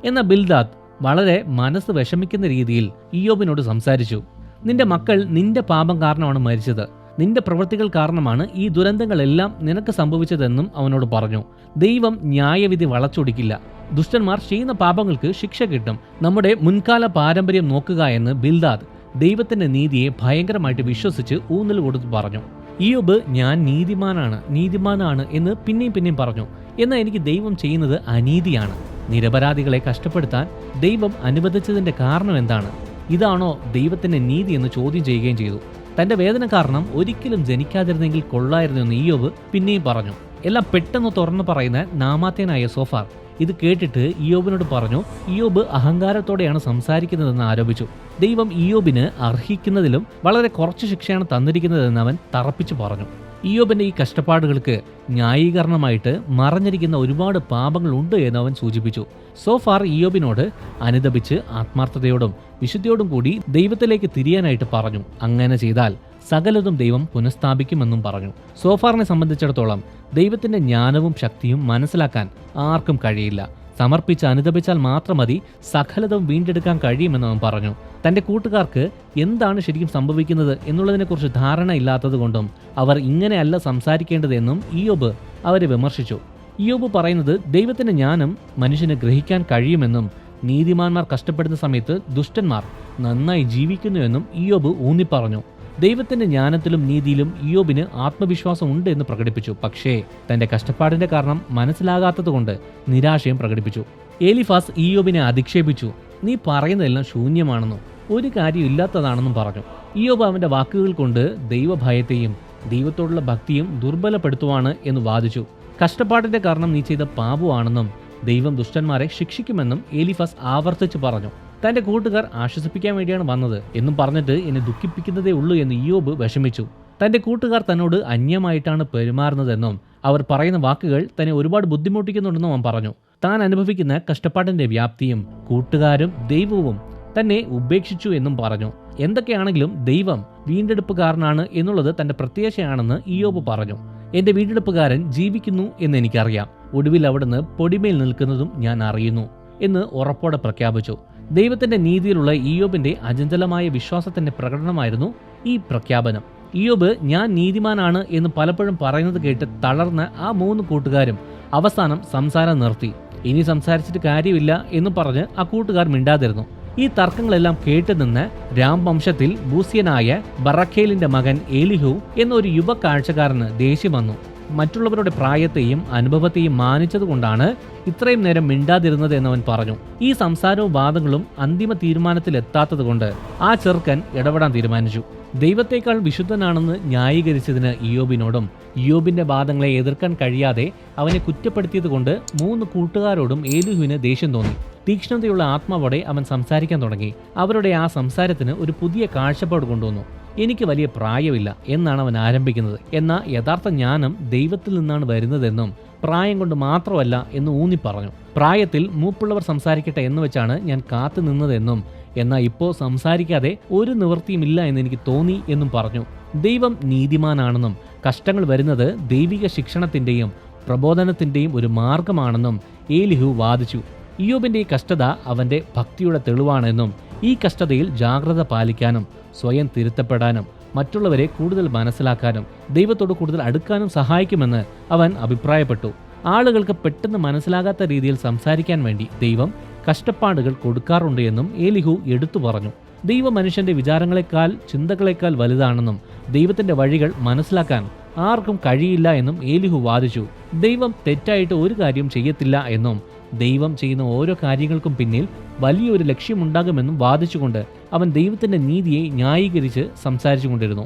എന്നാൽ ബിൽദാദ് വളരെ മനസ്സ് വിഷമിക്കുന്ന രീതിയിൽ ഇയ്യോബിനോട് സംസാരിച്ചു. നിന്റെ മക്കൾ നിന്റെ പാപം കാരണമാണ് മരിച്ചത്, നിന്റെ പ്രവൃത്തികൾ കാരണമാണ് ഈ ദുരന്തങ്ങളെല്ലാം നിനക്ക് സംഭവിച്ചതെന്നും അവനോട് പറഞ്ഞു. ദൈവം ന്യായവിധി വളച്ചൊടിക്കില്ല, ദുഷ്ടന്മാർ ചെയ്യുന്ന പാപങ്ങൾക്ക് ശിക്ഷ കിട്ടും. നമ്മുടെ മുൻകാല പാരമ്പര്യം നോക്കുക എന്ന് ബിൽദാദ് ദൈവത്തിന്റെ നീതിയെ ഭയങ്കരമായിട്ട് വിശ്വസിച്ച് ഊന്നൽ കൊടുത്ത് പറഞ്ഞു. ഇയ്യോബ് ഞാൻ നീതിമാനാണ് എന്ന് പിന്നെയും പറഞ്ഞു. എന്നാൽ എനിക്ക് ദൈവം ചെയ്യുന്നത് അനീതിയാണ്. നിരപരാധികളെ കഷ്ടപ്പെടുത്താൻ ദൈവം അനുവദിച്ചതിന്റെ കാരണം എന്താണ്? ഇതാണോ ദൈവത്തിന്റെ നീതി എന്ന് ചോദ്യം ചെയ്യുകയും ചെയ്തു. തന്റെ വേദന കാരണം ഒരിക്കലും ജനിക്കാതിരുന്നെങ്കിൽ കൊള്ളായിരുന്നു എന്ന് ഇയ്യോബ് പിന്നെയും പറഞ്ഞു. എല്ലാം പെട്ടെന്ന് തുറന്നു പറയുന്ന നാമാത്യനായ സോഫാർ ഇത് കേട്ടിട്ട് ഇയ്യോബിനോട് പറഞ്ഞു, ഇയ്യോബ് അഹങ്കാരത്തോടെയാണ് സംസാരിക്കുന്നതെന്ന് ആരോപിച്ചു. ദൈവം ഇയ്യോബിന് അർഹിക്കുന്നതിലും വളരെ കുറച്ച് ശിക്ഷയാണ് തന്നിരിക്കുന്നതെന്ന് അവൻ തറപ്പിച്ചു പറഞ്ഞു. ഇയ്യോബിന്റെ ഈ കഷ്ടപ്പാടുകൾക്ക് ന്യായീകരണമായിട്ട് മറഞ്ഞിരിക്കുന്ന ഒരുപാട് പാപങ്ങളുണ്ട് എന്ന് അവൻ സൂചിപ്പിച്ചു. സോഫാർ ഇയ്യോബിനോട് അനുതപിച്ച് ആത്മാർത്ഥതയോടും വിശുദ്ധിയോടും കൂടി ദൈവത്തിലേക്ക് തിരിയാനായിട്ട് പറഞ്ഞു. അങ്ങനെ ചെയ്താൽ സകലതും ദൈവം പുനഃസ്ഥാപിക്കുമെന്നും പറഞ്ഞു. സോഫാറിനെ സംബന്ധിച്ചിടത്തോളം ദൈവത്തിന്റെ ജ്ഞാനവും ശക്തിയും മനസ്സിലാക്കാൻ ആർക്കും കഴിയില്ല. സമർപ്പിച്ച് അനുതപിച്ചാൽ മാത്രം മതി സകലതും വീണ്ടെടുക്കാൻ കഴിയുമെന്ന് അവൻ പറഞ്ഞു. തന്റെ കൂട്ടുകാർക്ക് എന്താണ് ശരിക്കും സംഭവിക്കുന്നത് എന്നുള്ളതിനെക്കുറിച്ച് ധാരണ ഇല്ലാത്തതുകൊണ്ടും അവർ ഇങ്ങനെയല്ല സംസാരിക്കേണ്ടതെന്നും ഇയ്യോബ് അവരെ വിമർശിച്ചു. ഇയ്യോബ് പറയുന്നത് ദൈവത്തിന്റെ ജ്ഞാനം മനുഷ്യന് ഗ്രഹിക്കാൻ കഴിയുമെന്നും നീതിമാന്മാർ കഷ്ടപ്പെടുന്ന സമയത്ത് ദുഷ്ടന്മാർ നന്നായി ജീവിക്കുന്നുവെന്നും ഇയ്യോബ് ഊന്നിപ്പറഞ്ഞു. ദൈവത്തിന്റെ ജ്ഞാനത്തിലും നീതിയിലും ഇയ്യോബിന് ആത്മവിശ്വാസം ഉണ്ട് എന്ന് പ്രകടിപ്പിച്ചു. പക്ഷേ തന്റെ കഷ്ടപ്പാടിന്റെ കാരണം മനസ്സിലാകാത്തതുകൊണ്ട് നിരാശയും പ്രകടിപ്പിച്ചു. എലീഫാസ് ഇയ്യോബിനെ അധിക്ഷേപിച്ചു. നീ പറയുന്നതെല്ലാം ശൂന്യമാണെന്നും ഒരു കാര്യം ഇല്ലാത്തതാണെന്നും പറഞ്ഞു. ഇയ്യോബ് അവന്റെ വാക്കുകൾ കൊണ്ട് ദൈവഭയത്തെയും ദൈവത്തോടുള്ള ഭക്തിയും ദുർബലപ്പെടുത്തുവാണ് എന്ന് വാദിച്ചു. കഷ്ടപ്പാടിന്റെ കാരണം നീ ചെയ്ത പാപമാണെന്നും ദൈവം ദുഷ്ടന്മാരെ ശിക്ഷിക്കുമെന്നും എലീഫാസ് ആവർത്തിച്ച് പറഞ്ഞു. തന്റെ കൂട്ടുകാർ ആശ്വസിപ്പിക്കാൻ വേണ്ടിയാണ് വന്നത് എന്നും പറഞ്ഞിട്ട് എന്നെ ദുഃഖിപ്പിക്കുന്നതേ ഉള്ളൂ എന്ന് ഇയ്യോബ് വിഷമിച്ചു. തന്റെ കൂട്ടുകാർ തന്നോട് അന്യമായിട്ടാണ് പെരുമാറുന്നതെന്നും അവർ പറയുന്ന വാക്കുകൾ തന്നെ ഒരുപാട് ബുദ്ധിമുട്ടിക്കുന്നുണ്ടെന്നും അവൻ പറഞ്ഞു. താൻ അനുഭവിക്കുന്ന കഷ്ടപ്പാടിന്റെ വ്യാപ്തിയും കൂട്ടുകാരും ദൈവവും തന്നെ ഉപേക്ഷിച്ചു എന്നും പറഞ്ഞു. എന്തൊക്കെയാണെങ്കിലും ദൈവം വീണ്ടെടുപ്പുകാരനാണ് എന്നുള്ളത് തന്റെ പ്രത്യാശയാണെന്ന് ഇയ്യോബ് പറഞ്ഞു. എന്റെ വീണ്ടെടുപ്പുകാരൻ ജീവിക്കുന്നു എന്ന് എനിക്കറിയാം, ഒടുവിൽ അവിടുന്ന് പൊടിമേൽ നിൽക്കുന്നതും ഞാൻ അറിയുന്നു എന്ന് ഉറപ്പോടെ പ്രഖ്യാപിച്ചു. ദൈവത്തിന്റെ നീതിയിലുള്ള ഇയ്യോബിന്റെ അചഞ്ചലമായ വിശ്വാസത്തിന്റെ പ്രകടനമായിരുന്നു ഈ പ്രഖ്യാപനം. ഇയ്യോബ് ഞാൻ നീതിമാനാണ് എന്ന് പലപ്പോഴും പറയുന്നത് കേട്ട് തളർന്ന ആ 3 കൂട്ടുകാരും അവസാനം സംസാരം നിർത്തി. ഇനി സംസാരിച്ചിട്ട് കാര്യമില്ല എന്ന് പറഞ്ഞ് ആ കൂട്ടുകാർ മിണ്ടാതിരുന്നു. ഈ തർക്കങ്ങളെല്ലാം കേട്ടുനിന്ന് രാം വംശത്തിൽ ബൂസ്യനായ ബറഖേലിന്റെ മകൻ ഏലിഹു എന്നൊരു യുവ കാഴ്ചക്കാരന് ദേഷ്യം വന്നു. മറ്റുള്ളവരുടെ പ്രായത്തെയും അനുഭവത്തെയും മാനിച്ചതുകൊണ്ടാണ് ഇത്രയും നേരം മിണ്ടാതിരുന്നത് എന്നവൻ പറഞ്ഞു. ഈ സംസാരവും വാദങ്ങളും അന്തിമ തീരുമാനത്തിലെത്താത്തതുകൊണ്ട് ആ ചെറുക്കൻ ഇടപെടാൻ തീരുമാനിച്ചു. ദൈവത്തെക്കാൾ വിശുദ്ധനാണെന്ന് ന്യായീകരിച്ചതിന് ഇയ്യോബിനോടും ഇയ്യോബിന്റെ വാദങ്ങളെ എതിർക്കാൻ കഴിയാതെ അവനെ കുറ്റപ്പെടുത്തിയതുകൊണ്ട് 3 കൂട്ടുകാരോടും ഏലിഹുവിന് ദേഷ്യം തോന്നി. തീക്ഷ്ണതയുള്ള ആത്മാവോടെ അവൻ സംസാരിക്കാൻ തുടങ്ങി. അവരുടെ ആ സംസാരത്തിന് ഒരു പുതിയ കാഴ്ചപ്പാട് കൊണ്ടുവന്നു. എനിക്ക് വലിയ പ്രായമില്ല എന്നാണ് അവൻ ആരംഭിക്കുന്നത്. എന്നാൽ യഥാർത്ഥ ജ്ഞാനം ദൈവത്തിൽ നിന്നാണ് വരുന്നതെന്നും പ്രായം കൊണ്ട് മാത്രമല്ല എന്ന് ഊന്നി പറഞ്ഞു. പ്രായത്തിൽ മൂപ്പുള്ളവർ സംസാരിക്കട്ടെ എന്ന് വെച്ചാണ് ഞാൻ കാത്തു നിന്നതെന്നും എന്നാൽ ഇപ്പോൾ സംസാരിക്കാതെ ഒരു നിവൃത്തിയുമില്ല എന്ന് എനിക്ക് തോന്നി എന്നും പറഞ്ഞു. ദൈവം നീതിമാനാണെന്നും കഷ്ടങ്ങൾ വരുന്നത് ദൈവിക ശിക്ഷണത്തിന്റെയും പ്രബോധനത്തിന്റെയും ഒരു മാർഗമാണെന്നും ഏലിഹു വാദിച്ചു. ഇയ്യോബിന്റെ ഈ കഷ്ടത അവന്റെ ഭക്തിയുടെ തെളിവാണെന്നും ഈ കഷ്ടതയിൽ ജാഗ്രത പാലിക്കാനും സ്വയം തിരുത്തപ്പെടാനും മറ്റുള്ളവരെ കൂടുതൽ മനസ്സിലാക്കാനും ദൈവത്തോട് കൂടുതൽ അടുക്കാനും സഹായിക്കുമെന്ന് അവൻ അഭിപ്രായപ്പെട്ടു. ആളുകൾക്ക് പെട്ടെന്ന് മനസ്സിലാകാത്ത രീതിയിൽ സംസാരിക്കാൻ വേണ്ടി ദൈവം കഷ്ടപ്പാടുകൾ കൊടുക്കാറുണ്ട് എന്നും ഏലിഹു എടുത്തു പറഞ്ഞു. ദൈവം മനുഷ്യന്റെ വിചാരങ്ങളെക്കാൾ ചിന്തകളെക്കാൾ വലുതാണെന്നും ദൈവത്തിന്റെ വഴികൾ മനസ്സിലാക്കാൻ ആർക്കും കഴിയില്ല എന്നും ഏലിഹു വാദിച്ചു. ദൈവം തെറ്റായിട്ട് ഒരു കാര്യം ചെയ്യത്തില്ല എന്നും ദൈവം ചെയ്യുന്ന ഓരോ കാര്യങ്ങൾക്കും പിന്നിൽ വലിയൊരു ലക്ഷ്യമുണ്ടാകുമെന്നും വാദിച്ചുകൊണ്ട് അവൻ ദൈവത്തിന്റെ നീതിയെ ന്യായീകരിച്ച് സംസാരിച്ചു കൊണ്ടിരുന്നു.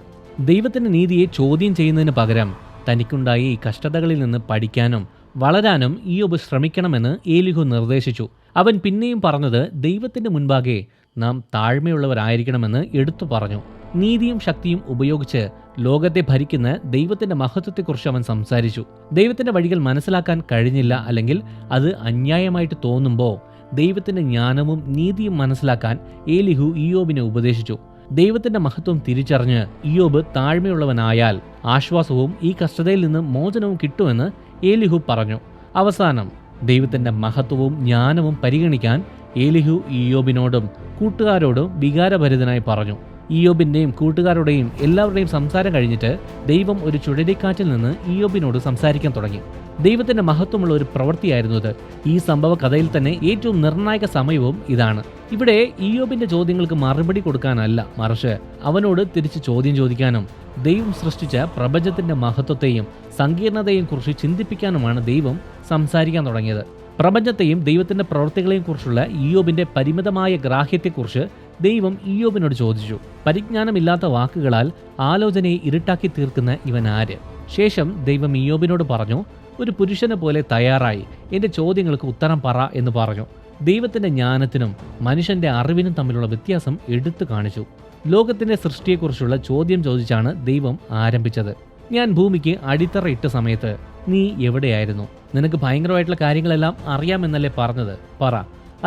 ദൈവത്തിന്റെ നീതിയെ ചോദ്യം ചെയ്യുന്നതിന് പകരം തനിക്കുണ്ടായ ഈ കഷ്ടതകളിൽ നിന്ന് പഠിക്കാനും വളരാനും ഇയ്യോബ് ശ്രമിക്കണമെന്ന് ഏലിഹു നിർദ്ദേശിച്ചു. അവൻ പിന്നെയും പറഞ്ഞത് ദൈവത്തിന്റെ മുൻപാകെ നാം താഴ്മയുള്ളവരായിരിക്കണമെന്ന് എടുത്തു പറഞ്ഞു. നീതിയും ശക്തിയും ഉപയോഗിച്ച് ലോകത്തെ ഭരിക്കുന്ന ദൈവത്തിന്റെ മഹത്വത്തെക്കുറിച്ച് അവൻ സംസാരിച്ചു. ദൈവത്തിന്റെ വഴികൾ മനസ്സിലാക്കാൻ കഴിഞ്ഞില്ല, അല്ലെങ്കിൽ അത് അന്യായമായിട്ട് തോന്നുമ്പോൾ ദൈവത്തിന്റെ ജ്ഞാനവും നീതിയും മനസ്സിലാക്കാൻ ഏലിഹു ഇയ്യോബിനെ ഉപദേശിച്ചു. ദൈവത്തിന്റെ മഹത്വം തിരിച്ചറിഞ്ഞ് ഇയ്യോബ് താഴ്മയുള്ളവനായാൽ ആശ്വാസവും ഈ കഷ്ടതയിൽ നിന്ന് മോചനവും കിട്ടുമെന്ന് ഏലിഹു പറഞ്ഞു. അവസാനം ദൈവത്തിന്റെ മഹത്വവും ജ്ഞാനവും പരിഗണിക്കാൻ ഏലിഹു ഇയ്യോബിനോടും കൂട്ടുകാരോടും വികാരഭരിതനായി പറഞ്ഞു. ഇയ്യോബിന്റെയും കൂട്ടുകാരുടെയും എല്ലാവരുടെയും സംസാരം കഴിഞ്ഞിട്ട് ദൈവം ഒരു ചുഴലിക്കാറ്റിൽ നിന്ന് ഇയ്യോബിനോട് സംസാരിക്കാൻ തുടങ്ങി. ദൈവത്തിന്റെ മഹത്വമുള്ള ഒരു പ്രവൃത്തിയായിരുന്നു ഇത്. ഈ സംഭവ കഥയിൽ തന്നെ ഏറ്റവും നിർണായക സമയവും ഇതാണ്. ഇവിടെ ഇയ്യോബിന്റെ ചോദ്യങ്ങൾക്ക് മറുപടി കൊടുക്കാനല്ല, മറിച്ച് അവനോട് തിരിച്ച് ചോദ്യം ചോദിക്കാനും ദൈവം സൃഷ്ടിച്ച പ്രപഞ്ചത്തിന്റെ മഹത്വത്തെയും സങ്കീർണതയെയും കുറിച്ച് ചിന്തിപ്പിക്കാനുമാണ് ദൈവം സംസാരിക്കാൻ തുടങ്ങിയത്. പ്രപഞ്ചത്തെയും ദൈവത്തിന്റെ പ്രവൃത്തികളെയും കുറിച്ചുള്ള ഇയ്യോബിന്റെ പരിമിതമായ ഗ്രാഹ്യത്തെക്കുറിച്ച് ദൈവം ഇയ്യോബിനോട് ചോദിച്ചു. പരിജ്ഞാനമില്ലാത്ത വാക്കുകളാൽ ആലോചനയെ ഇരുട്ടാക്കി തീർക്കുന്ന ഇവൻ ആര്? ശേഷം ദൈവം ഇയ്യോബിനോട് പറഞ്ഞു, ഒരു പുരുഷനെ പോലെ തയ്യാറായി എന്റെ ചോദ്യങ്ങൾക്ക് ഉത്തരം പറ എന്ന് പറഞ്ഞു. ദൈവത്തിന്റെ ജ്ഞാനത്തിനും മനുഷ്യന്റെ അറിവിനും തമ്മിലുള്ള വ്യത്യാസം എടുത്തു കാണിച്ചു. ലോകത്തിന്റെ സൃഷ്ടിയെക്കുറിച്ചുള്ള ചോദ്യം ചോദിച്ചാണ് ദൈവം ആരംഭിച്ചത്. ഞാൻ ഭൂമിക്ക് അടിത്തറയിട്ട സമയത്ത് നീ എവിടെയായിരുന്നു? നിനക്ക് ഭയങ്കരമായിട്ടുള്ള കാര്യങ്ങളെല്ലാം അറിയാമെന്നല്ലേ പറഞ്ഞത്? പറ.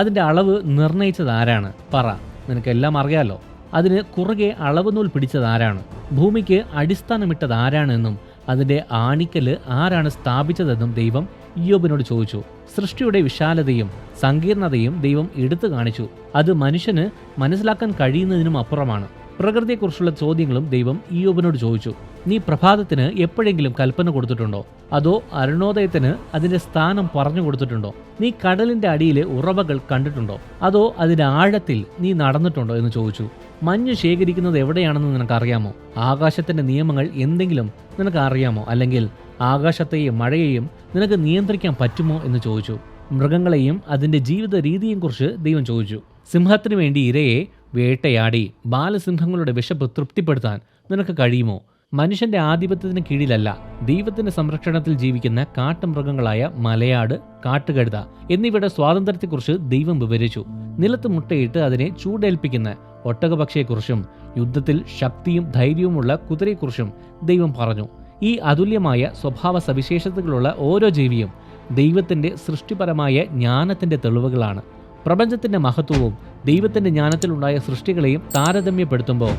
അതിൻ്റെ അളവ് നിർണയിച്ചത് ആരാണ്? പറ. നിനക്കെല്ലാം അറിയാലോ. അതിന് കുറുകെ അളവ് നൂൽ പിടിച്ചത് ആരാണ്? ഭൂമിക്ക് അടിസ്ഥാനമിട്ടത് ആരാണെന്നും അതിൻ്റെ ആണിക്കല് ആരാണ് സ്ഥാപിച്ചതെന്നും ദൈവം ഇയ്യോബിനോട് ചോദിച്ചു. സൃഷ്ടിയുടെ വിശാലതയും സങ്കീർണതയും ദൈവം എടുത്തു കാണിച്ചു. അത് മനുഷ്യന് മനസ്സിലാക്കാൻ കഴിയുന്നതിനും അപ്പുറമാണ്. പ്രകൃതിയെക്കുറിച്ചുള്ള ചോദ്യങ്ങളും ദൈവം ഇയ്യോബിനോട് ചോദിച്ചു. നീ പ്രഭാതത്തിന് എപ്പോഴെങ്കിലും കൽപ്പന കൊടുത്തിട്ടുണ്ടോ? അതോ അരുണോദയത്തിന് അതിൻ്റെ സ്ഥാനം പറഞ്ഞു കൊടുത്തിട്ടുണ്ടോ? നീ കടലിൻ്റെ അടിയിലെ ഉറവകൾ കണ്ടിട്ടുണ്ടോ? അതോ അതിൻ്റെ ആഴത്തിൽ നീ നടന്നിട്ടുണ്ടോ എന്ന് ചോദിച്ചു. മഞ്ഞ് ശേഖരിക്കുന്നത് എവിടെയാണെന്ന് നിനക്കറിയാമോ? ആകാശത്തിൻ്റെ നിയമങ്ങൾ എന്തെങ്കിലും നിനക്ക് അറിയാമോ? അല്ലെങ്കിൽ ആകാശത്തെയും മഴയെയും നിനക്ക് നിയന്ത്രിക്കാൻ പറ്റുമോ എന്ന് ചോദിച്ചു. മൃഗങ്ങളെയും അതിൻ്റെ ജീവിത രീതിയെയും കുറിച്ച് ദൈവം ചോദിച്ചു. സിംഹത്തിനു വേണ്ടി ഇരയെ വേട്ടയാടി ബാലസിംഹങ്ങളുടെ വിശപ്പ് തൃപ്തിപ്പെടുത്താൻ നിനക്ക് കഴിയുമോ? മനുഷ്യന്റെ ആധിപത്യത്തിന് കീഴിലല്ല, ദൈവത്തിന്റെ സംരക്ഷണത്തിൽ ജീവിക്കുന്ന കാട്ടുമൃഗങ്ങളായ മലയാട്, കാട്ടുകഴുത എന്നിവയുടെ സ്വാതന്ത്ര്യത്തെക്കുറിച്ച് ദൈവം വിവരിച്ചു. നിലത്ത് മുട്ടയിട്ട് അതിനെ ചൂടേൽപ്പിക്കുന്ന ഒട്ടകപക്ഷിയെക്കുറിച്ചും യുദ്ധത്തിൽ ശക്തിയും ധൈര്യവുമുള്ള കുതിരയെക്കുറിച്ചും ദൈവം പറഞ്ഞു. ഈ അതുല്യമായ സ്വഭാവ സവിശേഷതകളുള്ള ഓരോ ജീവിയും ദൈവത്തിന്റെ സൃഷ്ടിപരമായ ജ്ഞാനത്തിന്റെ തെളിവുകളാണ്. പ്രപഞ്ചത്തിന്റെ മഹത്വവും ദൈവത്തിന്റെ ജ്ഞാനത്തിലുണ്ടായ സൃഷ്ടികളെയും താരതമ്യപ്പെടുത്തുമ്പോൾ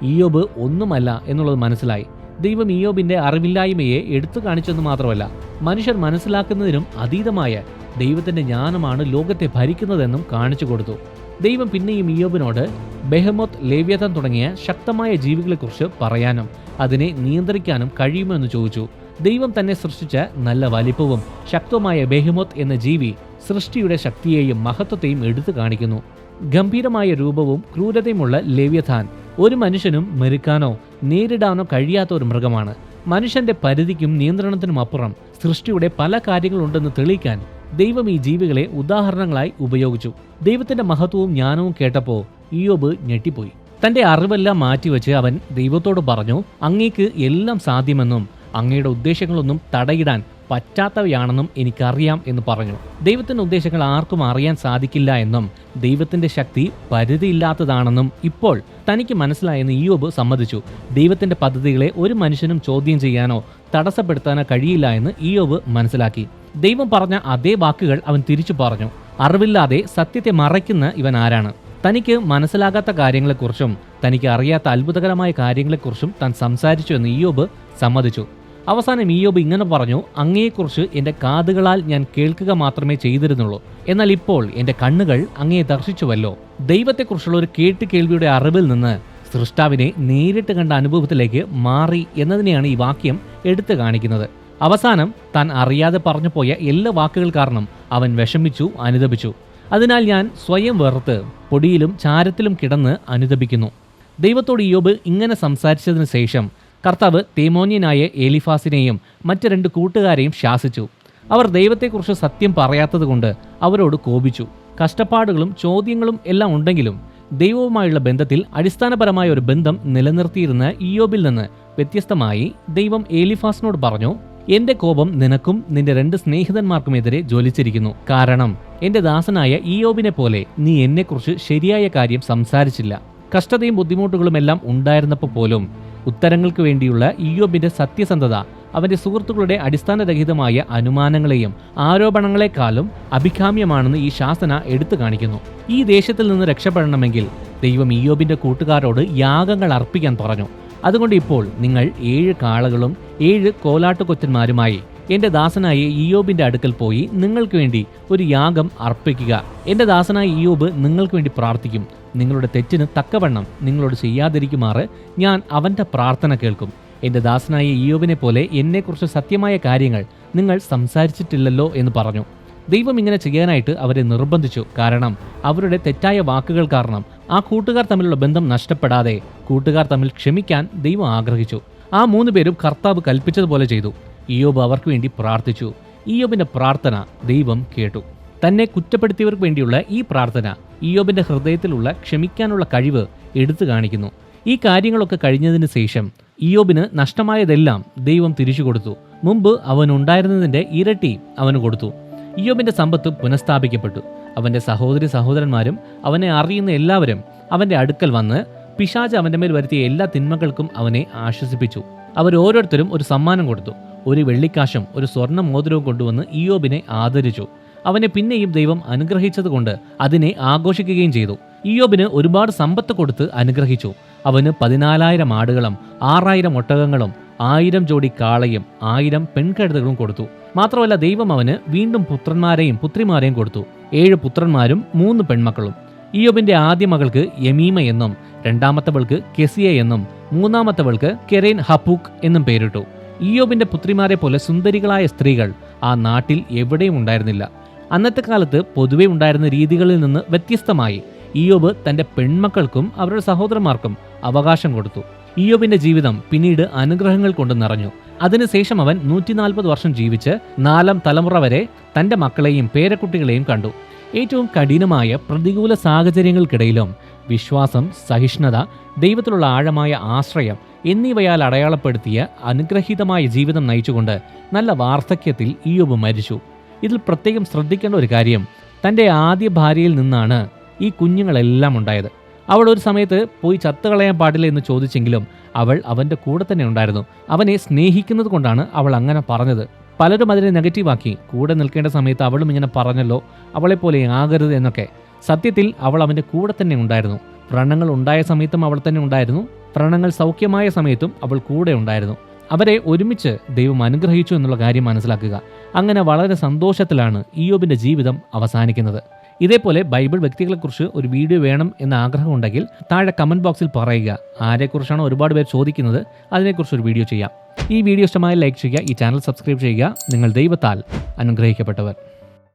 ഇയ്യോബ് ഒന്നുമല്ല എന്നുള്ളത് മനസ്സിലായി. ദൈവം ഇയ്യോബിന്റെ അറിവില്ലായ്മയെ എടുത്തു കാണിച്ചെന്ന് മാത്രമല്ല, മനുഷ്യർ മനസ്സിലാക്കുന്നതിനും അതീതമായ ദൈവത്തിന്റെ ജ്ഞാനമാണ് ലോകത്തെ ഭരിക്കുന്നതെന്നും കാണിച്ചു കൊടുത്തു. ദൈവം പിന്നെയും ഇയ്യോബിനോട് ബെഹെമോത്ത്, ലേവ്യഥാൻ തുടങ്ങിയ ശക്തമായ ജീവികളെക്കുറിച്ച് പറയാനും അതിനെ നിയന്ത്രിക്കാനും കഴിയുമോ എന്ന് ചോദിച്ചു. ദൈവം തന്നെ സൃഷ്ടിച്ച നല്ല വലിപ്പവും ശക്തവുമായ ബെഹെമോത്ത് എന്ന ജീവി സൃഷ്ടിയുടെ ശക്തിയെയും മഹത്വത്തെയും എടുത്തു കാണിക്കുന്നു. ഗംഭീരമായ രൂപവും ക്രൂരതയുമുള്ള ലേവ്യഥാൻ ഒരു മനുഷ്യനും മെരുക്കാനോ നേരിടാനോ കഴിയാത്ത ഒരു മൃഗമാണ്. മനുഷ്യന്റെ പരിധിക്കും നിയന്ത്രണത്തിനും അപ്പുറം സൃഷ്ടിയുടെ പല കാര്യങ്ങളുണ്ടെന്ന് തെളിയിക്കാൻ ദൈവം ഈ ജീവികളെ ഉദാഹരണങ്ങളായി ഉപയോഗിച്ചു. ദൈവത്തിന്റെ മഹത്വവും ജ്ഞാനവും കേട്ടപ്പോൾ ഇയ്യോബ് ഞെട്ടിപ്പോയി. തന്റെ അറിവെല്ലാം മാറ്റിവെച്ച് അവൻ ദൈവത്തോട് പറഞ്ഞു, അങ്ങേക്ക് എല്ലാം സാധ്യമെന്നും അങ്ങയുടെ ഉദ്ദേശങ്ങളൊന്നും തടയിടാൻ പറ്റാത്തവയാണെന്നും എനിക്കറിയാം എന്ന് പറഞ്ഞു. ദൈവത്തിന്റെ ഉദ്ദേശങ്ങൾ ആർക്കും അറിയാൻ സാധിക്കില്ല എന്നും ദൈവത്തിന്റെ ശക്തി പരിധിയില്ലാത്തതാണെന്നും ഇപ്പോൾ തനിക്ക് മനസ്സിലായെന്ന് ഇയ്യോബ് സമ്മതിച്ചു. ദൈവത്തിന്റെ പദ്ധതികളെ ഒരു മനുഷ്യനും ചോദ്യം ചെയ്യാനോ തടസ്സപ്പെടുത്താനോ കഴിയില്ല എന്ന് ഇയ്യോബ് മനസ്സിലാക്കി. ദൈവം പറഞ്ഞ അതേ വാക്കുകൾ അവൻ തിരിച്ചു പറഞ്ഞു. അറിവില്ലാതെ സത്യത്തെ മറയ്ക്കുന്ന ഇവൻ ആരാണ്? തനിക്ക് മനസ്സിലാകാത്ത കാര്യങ്ങളെക്കുറിച്ചും തനിക്ക് അറിയാത്ത അത്ഭുതകരമായ കാര്യങ്ങളെക്കുറിച്ചും താൻ സംസാരിച്ചു എന്ന് ഇയ്യോബ് സമ്മതിച്ചു. അവസാനം ഇയ്യോബ് ഇങ്ങനെ പറഞ്ഞു, അങ്ങയെക്കുറിച്ച് എൻ്റെ കാതുകളാൽ ഞാൻ കേൾക്കുക മാത്രമേ ചെയ്തിരുന്നുള്ളൂ, എന്നാൽ ഇപ്പോൾ എൻ്റെ കണ്ണുകൾ അങ്ങയെ ദർശിച്ചുവല്ലോ. ദൈവത്തെക്കുറിച്ചുള്ള ഒരു കേൾവിയുടെ അറിവിൽ നിന്ന് സൃഷ്ടാവിനെ നേരിട്ട് കണ്ട അനുഭവത്തിലേക്ക് മാറി എന്നതിനെയാണ് ഈ വാക്യം എടുത്തു കാണിക്കുന്നത്. അവസാനം താൻ അറിയാതെ പറഞ്ഞു പോയ എല്ലാ വാക്കുകൾ കാരണം അവൻ വിഷമിച്ചു, അനുതപിച്ചു. അതിനാൽ ഞാൻ സ്വയം വെറുത്ത് പൊടിയിലും ചാരത്തിലും കിടന്ന് അനുതപിക്കുന്നു. ദൈവത്തോട് ഇയ്യോബ് ഇങ്ങനെ സംസാരിച്ചതിന് ശേഷം കർത്താവ് തേമോന്യനായ എലിഫാസിനെയും മറ്റ് 2 കൂട്ടുകാരെയും ശാസിച്ചു. അവർ ദൈവത്തെക്കുറിച്ച് സത്യം പറയാത്തതുകൊണ്ട് അവരോട് കോപിച്ചു. കഷ്ടപ്പാടുകളും ചോദ്യങ്ങളും എല്ലാം ഉണ്ടെങ്കിലും ദൈവവുമായുള്ള ബന്ധത്തിൽ അടിസ്ഥാനപരമായ ഒരു ബന്ധം നിലനിർത്തിയിരുന്ന ഇയ്യോബിൽ നിന്ന് വ്യത്യസ്തമായി ദൈവം എലിഫാസിനോട് പറഞ്ഞു, എന്റെ കോപം നിനക്കും നിന്റെ 2 സ്നേഹിതന്മാർക്കുമെതിരെ ജ്വലിച്ചിരിക്കുന്നു. കാരണം എന്റെ ദാസനായ ഇയ്യോബിനെ പോലെ നീ എന്നെക്കുറിച്ച് ശരിയായ കാര്യം സംസാരിച്ചില്ല. കഷ്ടതയും ബുദ്ധിമുട്ടുകളും എല്ലാം ഉണ്ടായിരുന്നപ്പോൾ പോലും ഉത്തരങ്ങൾക്ക് വേണ്ടിയുള്ള ഇയ്യോബിന്റെ സത്യസന്ധത അവന്റെ സുഹൃത്തുക്കളുടെ അടിസ്ഥാനരഹിതമായ അനുമാനങ്ങളെയും ആരോപണങ്ങളെക്കാളും അഭികാമ്യമാണെന്ന് ഈ ശാസന എടുത്തു കാണിക്കുന്നു. ഈ ദേശത്തിൽ നിന്ന് രക്ഷപ്പെടണമെങ്കിൽ ദൈവം ഇയ്യോബിന്റെ കൂട്ടുകാരോട് യാഗങ്ങൾ അർപ്പിക്കാൻ പറഞ്ഞു. അതുകൊണ്ട് ഇപ്പോൾ നിങ്ങൾ 7 കാളകളും 7 കോലാട്ടുകൊറ്റന്മാരുമായി എന്റെ ദാസനായ ഇയ്യോബിന്റെ അടുക്കൽ പോയി നിങ്ങൾക്ക് വേണ്ടി ഒരു യാഗം അർപ്പിക്കുക. എന്റെ ദാസനായ ഇയ്യോബ് നിങ്ങൾക്ക് വേണ്ടി പ്രാർത്ഥിക്കും. നിങ്ങളുടെ തെറ്റിന് തക്കവണ്ണം നിങ്ങളോട് ചെയ്യാതിരിക്കുമാറ് ഞാൻ അവന്റെ പ്രാർത്ഥന കേൾക്കും. എന്റെ ദാസനായ ഇയ്യോബിനെ പോലെ എന്നെക്കുറിച്ച് സത്യമായ കാര്യങ്ങൾ നിങ്ങൾ സംസാരിച്ചിട്ടില്ലല്ലോ എന്ന് പറഞ്ഞു. ദൈവം ഇങ്ങനെ ചെയ്യാനായിട്ട് അവരെ നിർബന്ധിച്ചു. കാരണം അവരുടെ തെറ്റായ വാക്കുകൾ കാരണം ആ കൂട്ടുകാർ തമ്മിലുള്ള ബന്ധം നഷ്ടപ്പെടാതെ കൂട്ടുകാർ തമ്മിൽ ക്ഷമിക്കാൻ ദൈവം ആഗ്രഹിച്ചു. ആ 3 പേരും കർത്താവ് കൽപ്പിച്ചതുപോലെ ചെയ്തു. ഇയ്യോബ് അവർക്ക് വേണ്ടി പ്രാർത്ഥിച്ചു. ഇയ്യോബിന്റെ പ്രാർത്ഥന ദൈവം കേട്ടു. തന്നെ കുറ്റപ്പെടുത്തിയവർക്ക് വേണ്ടിയുള്ള ഈ പ്രാർത്ഥന ഇയ്യോബിന്റെ ഹൃദയത്തിലുള്ള ക്ഷമിക്കാനുള്ള കഴിവ് എടുത്തു കാണിക്കുന്നു. ഈ കാര്യങ്ങളൊക്കെ കഴിഞ്ഞതിന് ശേഷം ഇയ്യോബിന് നഷ്ടമായതെല്ലാം ദൈവം തിരിച്ചു കൊടുത്തു. മുമ്പ് അവനുണ്ടായിരുന്നതിന്റെ ഇരട്ടി അവന് കൊടുത്തു. ഇയ്യോബിന്റെ സമ്പത്ത് പുനഃസ്ഥാപിക്കപ്പെട്ടു. അവന്റെ സഹോദരന്മാരും അവനെ അറിയുന്ന എല്ലാവരും അവന്റെ അടുക്കൽ വന്ന് പിശാച് അവന്റെ മേൽ വരുത്തിയ എല്ലാ തിന്മകൾക്കും അവനെ ആശ്വസിപ്പിച്ചു. അവർ ഓരോരുത്തരും ഒരു സമ്മാനം കൊടുത്തു. ഒരു വെള്ളിക്കാശും ഒരു സ്വർണ്ണ മോതിരവും കൊണ്ടുവന്ന് ഇയ്യോബിനെ ആദരിച്ചു. അവനെ പിന്നെയും ദൈവം അനുഗ്രഹിച്ചതുകൊണ്ട് അതിനെ ആഘോഷിക്കുകയും ചെയ്തു. ഇയ്യോബിന് ഒരുപാട് സമ്പത്ത് കൊടുത്ത് അനുഗ്രഹിച്ചു. അവന് 14,000 ആടുകളും 6,000 ഒട്ടകങ്ങളും 1,000 ജോഡി കാളയും 1,000 പെൺകഴുതകളും കൊടുത്തു. മാത്രമല്ല ദൈവം അവന് വീണ്ടും പുത്രന്മാരെയും പുത്രിമാരെയും കൊടുത്തു. 7 പുത്രന്മാരും 3 പെൺമക്കളും. ഇയ്യോബിന്റെ ആദ്യ മകൾക്ക് യമീമ എന്നും രണ്ടാമത്തവൾക്ക് കെസിയ എന്നും മൂന്നാമത്തവൾക്ക് കെരേൻ ഹപ്പൂക്ക് എന്നും പേരിട്ടു. ഇയ്യോബിന്റെ പുത്രിമാരെ പോലെ സുന്ദരികളായ സ്ത്രീകൾ ആ നാട്ടിൽ എവിടെയും ഉണ്ടായിരുന്നില്ല. അന്നത്തെ കാലത്ത് പൊതുവെ ഉണ്ടായിരുന്ന രീതികളിൽ നിന്ന് വ്യത്യസ്തമായി ഇയ്യോബ് തന്റെ പെൺമക്കൾക്കും അവരുടെ സഹോദരന്മാർക്കും അവകാശം കൊടുത്തു. ഇയ്യോബിന്റെ ജീവിതം പിന്നീട് അനുഗ്രഹങ്ങൾ കൊണ്ട് നിറഞ്ഞു. അതിനുശേഷം അവൻ 140 വർഷം ജീവിച്ച് 4ാം തലമുറ വരെ തന്റെ മക്കളെയും പേരക്കുട്ടികളെയും കണ്ടു. ഏറ്റവും കഠിനമായ പ്രതികൂല സാഹചര്യങ്ങൾക്കിടയിലും വിശ്വാസം, സഹിഷ്ണുത, ദൈവത്തിലുള്ള ആഴമായ ആശ്രയം എന്നിവയാൽ അടയാളപ്പെടുത്തിയ അനുഗ്രഹീതമായ ജീവിതം നയിച്ചുകൊണ്ട് നല്ല വാർദ്ധക്യത്തിൽ ഇയ്യോബ് മരിച്ചു. ഇതിൽ പ്രത്യേകം ശ്രദ്ധിക്കേണ്ട ഒരു കാര്യം, തൻ്റെ ആദ്യ ഭാര്യയിൽ നിന്നാണ് ഈ കുഞ്ഞുങ്ങളെല്ലാം ഉണ്ടായത്. അവൾ ഒരു സമയത്ത് പോയി ചത്തുകളയാൻ പാടില്ല എന്ന് ചോദിച്ചെങ്കിലും അവൾ അവൻ്റെ കൂടെ തന്നെ ഉണ്ടായിരുന്നു. അവനെ സ്നേഹിക്കുന്നത് കൊണ്ടാണ് അവൾ അങ്ങനെ പറഞ്ഞത്. പലരും അതിനെ നെഗറ്റീവാക്കി. കൂടെ നിൽക്കേണ്ട സമയത്ത് അവളും ഇങ്ങനെ പറഞ്ഞല്ലോ, അവളെപ്പോലെ ആകരുത് എന്നൊക്കെ. സത്യത്തിൽ അവൾ അവൻ്റെ കൂടെ തന്നെ ഉണ്ടായിരുന്നു. വ്രണങ്ങൾ ഉണ്ടായ സമയത്തും അവൾ തന്നെ ഉണ്ടായിരുന്നു. വ്രണങ്ങൾ സൗഖ്യമായ സമയത്തും അവൾ കൂടെ ഉണ്ടായിരുന്നു. അവരെ ഒരുമിച്ച് ദൈവം അനുഗ്രഹിച്ചു എന്നുള്ള കാര്യം മനസ്സിലാക്കുക. അങ്ങനെ വളരെ സന്തോഷത്തിലാണ് ഇയ്യോബിൻ്റെ ജീവിതം അവസാനിക്കുന്നത്. ഇതേപോലെ ബൈബിൾ വ്യക്തികളെക്കുറിച്ച് ഒരു വീഡിയോ വേണം എന്ന ആഗ്രഹമുണ്ടെങ്കിൽ താഴെ കമൻറ്റ് ബോക്സിൽ പറയുക. ആരെക്കുറിച്ചാണോ ഒരുപാട് പേർ ചോദിക്കുന്നത് അതിനെക്കുറിച്ചൊരു വീഡിയോ ചെയ്യാം. ഈ വീഡിയോ ഇഷ്ടമായി ലൈക്ക് ചെയ്യുക, ഈ ചാനൽ സബ്സ്ക്രൈബ് ചെയ്യുക. നിങ്ങൾ ദൈവത്താൽ അനുഗ്രഹിക്കപ്പെട്ടവർ.